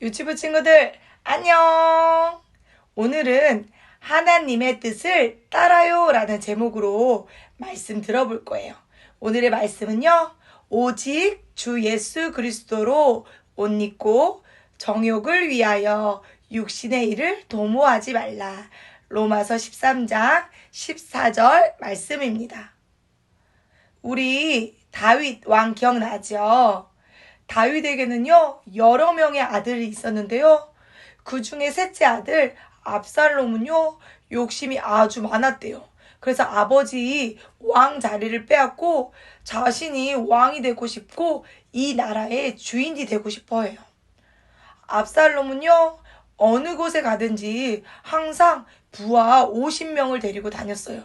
유튜브 친구들 안녕. 오늘은 하나님의 뜻을 따라요 라는 제목으로 말씀 들어볼 거예요. 오늘의 말씀은요, 오직 주 예수 그리스도로 옷 입고 정욕을 위하여 육신의 일을 도모하지 말라. 로마서 13장 14절 말씀입니다. 우리 다윗 왕 기억나죠? 다윗에게는요, 여러 명의 아들이 있었는데요. 그 중에 셋째 아들 압살롬은요, 욕심이 아주 많았대요. 그래서 아버지 왕 자리를 빼앗고 자신이 왕이 되고 싶고 이 나라의 주인이 되고 싶어 해요. 압살롬은요, 어느 곳에 가든지 항상 부하 50명을 데리고 다녔어요.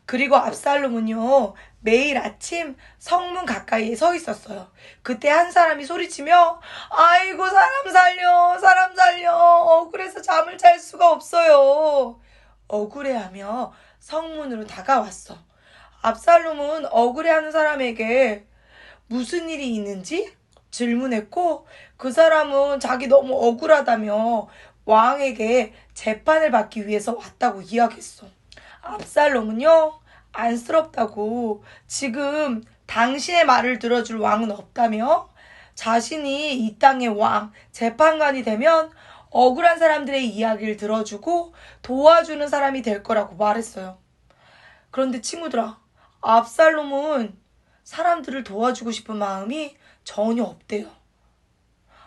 그리고 압살롬은요, 매일 아침 성문 가까이에 서 있었어요. 그때 한 사람이 소리치며 아이고 사람 살려 억울해서 잠을 잘 수가 없어요. 억울해하며 성문으로 다가왔어. 압살롬은 억울해하는 사람에게 무슨 일이 있는지 질문했고, 그 사람은 자기 너무 억울하다며 왕에게 재판을 받기 위해서 왔다고 이야기했어. 압살롬은요, 안쓰럽다고 지금 당신의 말을 들어줄 왕은 없다며 자신이 이 땅의 왕, 재판관이 되면 억울한 사람들의 이야기를 들어주고 도와주는 사람이 될 거라고 말했어요. 그런데 친구들아, 압살롬은 사람들을 도와주고 싶은 마음이 전혀 없대요.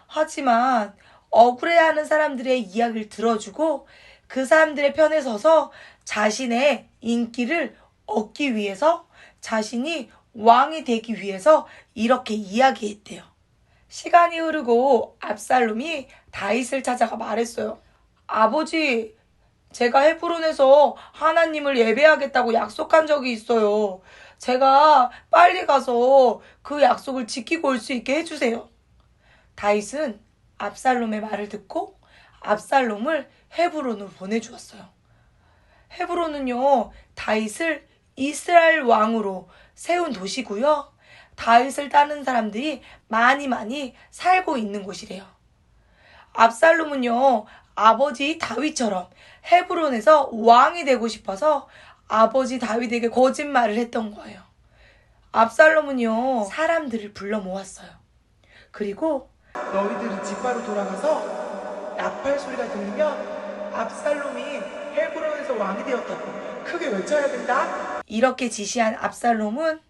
하지만 억울해하는 사람들의 이야기를 들어주고 그 사람들의 편에 서서 자신의 인기를 얻기 위해서, 자신이 왕이 되기 위해서 이렇게 이야기했대요. 시간이 흐르고 압살롬이 다윗을 찾아가 말했어요. 아버지, 제가 헤브론에서 하나님을 예배하겠다고 약속한 적이 있어요. 제가 빨리 가서 그 약속을 지키고 올 수 있게 해주세요. 다윗은 압살롬의 말을 듣고 압살롬을 헤브론으로 보내주었어요. 헤브론은요, 다윗을 이스라엘 왕으로 세운 도시고요. 다윗을 따르는 사람들이 많이 살고 있는 곳이래요. 압살롬은요, 아버지 다윗처럼 헤브론에서 왕이 되고 싶어서 아버지 다윗에게 거짓말을 했던 거예요. 압살롬은요, 사람들을 불러 모았어요. 그리고 너희들이 집바로 돌아가서 나팔 소리가 들리면 압살롬이 헤브론에서 왕이 되었다고 크게 외쳐야 된다. 이렇게 지시한 압살롬은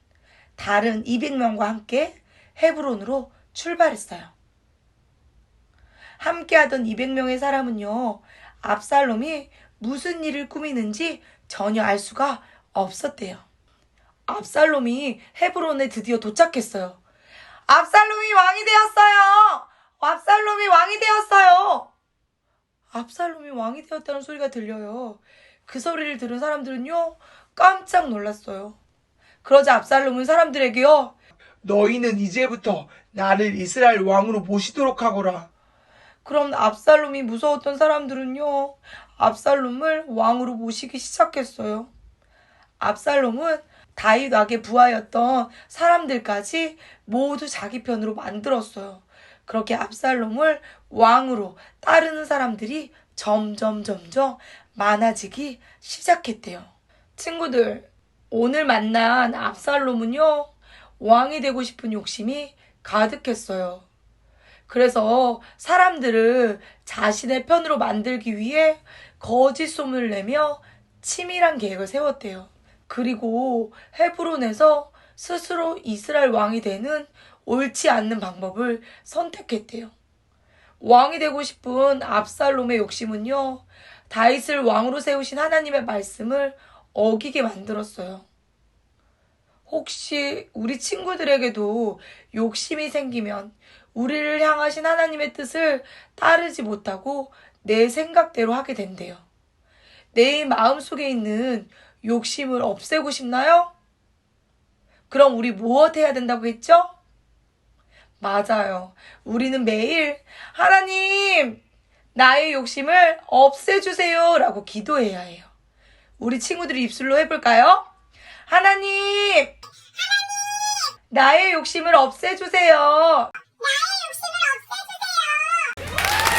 다른 200명과 함께 헤브론으로 출발했어요. 함께하던 200명의 사람은요, 압살롬이 무슨 일을 꾸미는지 전혀 알 수가 없었대요. 압살롬이 헤브론에 드디어 도착했어요. 압살롬이 왕이 되었어요! 압살롬이 왕이 되었어요! 압살롬이 왕이 되었다는 소리가 들려요. 그 소리를 들은 사람들은요, 깜짝 놀랐어요. 그러자 압살롬은 사람들에게요, 너희는 이제부터 나를 이스라엘 왕으로 모시도록 하거라. 그럼 압살롬이 무서웠던 사람들은요, 압살롬을 왕으로 모시기 시작했어요. 압살롬은 다윗 왕의 부하였던 사람들까지 모두 자기 편으로 만들었어요. 그렇게 압살롬을 왕으로 따르는 사람들이 점점 많아지기 시작했대요. 친구들, 오늘 만난 압살롬은요, 왕이 되고 싶은 욕심이 가득했어요. 그래서 사람들을 자신의 편으로 만들기 위해 거짓 소문을 내며 치밀한 계획을 세웠대요. 그리고 헤브론에서 스스로 이스라엘 왕이 되는 옳지 않는 방법을 선택했대요. 왕이 되고 싶은 압살롬의 욕심은요, 다윗을 왕으로 세우신 하나님의 말씀을 어기게 만들었어요. 혹시 우리 친구들에게도 욕심이 생기면 우리를 향하신 하나님의 뜻을 따르지 못하고 내 생각대로 하게 된대요. 내 마음속에 있는 욕심을 없애고 싶나요? 그럼 우리 무엇 해야 된다고 했죠? 맞아요. 우리는 매일 하나님, 나의 욕심을 없애주세요 라고 기도해야 해요. 우리 친구들이 입술로 해볼까요? 하나님, 나의 욕심을 없애주세요. 나의 욕심을 없애주세요.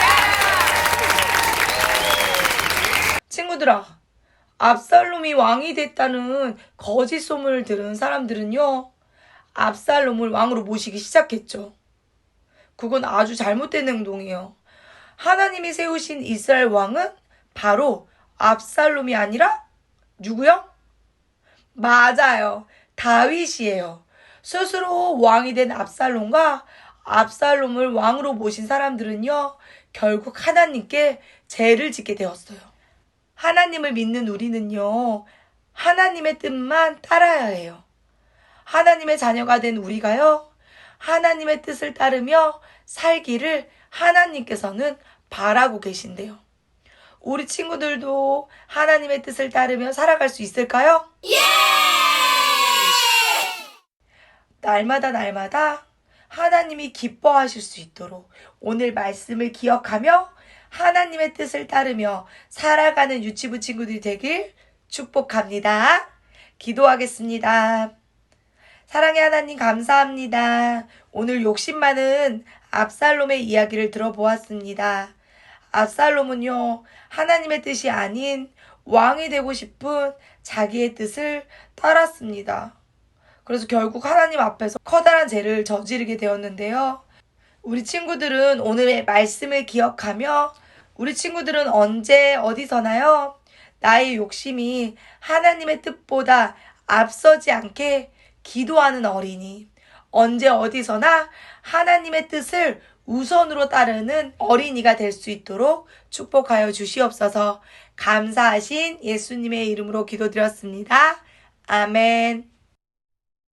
친구들아, 압살롬이 왕이 됐다는 거짓 소문을 들은 사람들은요, 압살롬을 왕으로 모시기 시작했죠. 그건 아주 잘못된 행동이에요. 하나님이 세우신 이스라엘 왕은 바로 압살롬이 아니라 누구요? 맞아요. 다윗이에요. 스스로 왕이 된 압살롬과 압살롬을 왕으로 모신 사람들은요, 결국 하나님께 죄를 짓게 되었어요. 하나님을 믿는 우리는요, 하나님의 뜻만 따라야 해요. 하나님의 자녀가 된 우리가요, 하나님의 뜻을 따르며 살기를 하나님께서는 바라고 계신대요. 우리 친구들도 하나님의 뜻을 따르며 살아갈 수 있을까요? 날마다 하나님이 기뻐하실 수 있도록 오늘 말씀을 기억하며 하나님의 뜻을 따르며 살아가는 유치부 친구들이 되길 축복합니다. 기도하겠습니다. 사랑의 하나님 감사합니다. 오늘 욕심 많은 압살롬의 이야기를 들어보았습니다. 압살롬은요, 하나님의 뜻이 아닌 왕이 되고 싶은 자기의 뜻을 따랐습니다. 그래서 결국 하나님 앞에서 커다란 죄를 저지르게 되었는데요. 우리 친구들은 오늘의 말씀을 기억하며 우리 친구들은 언제 어디서나요? 나의 욕심이 하나님의 뜻보다 앞서지 않게 기도하는 어린이, 언제 어디서나 하나님의 뜻을 우선으로 따르는 어린이가 될 수 있도록 축복하여 주시옵소서. 감사하신 예수님의 이름으로 기도드렸습니다. 아멘.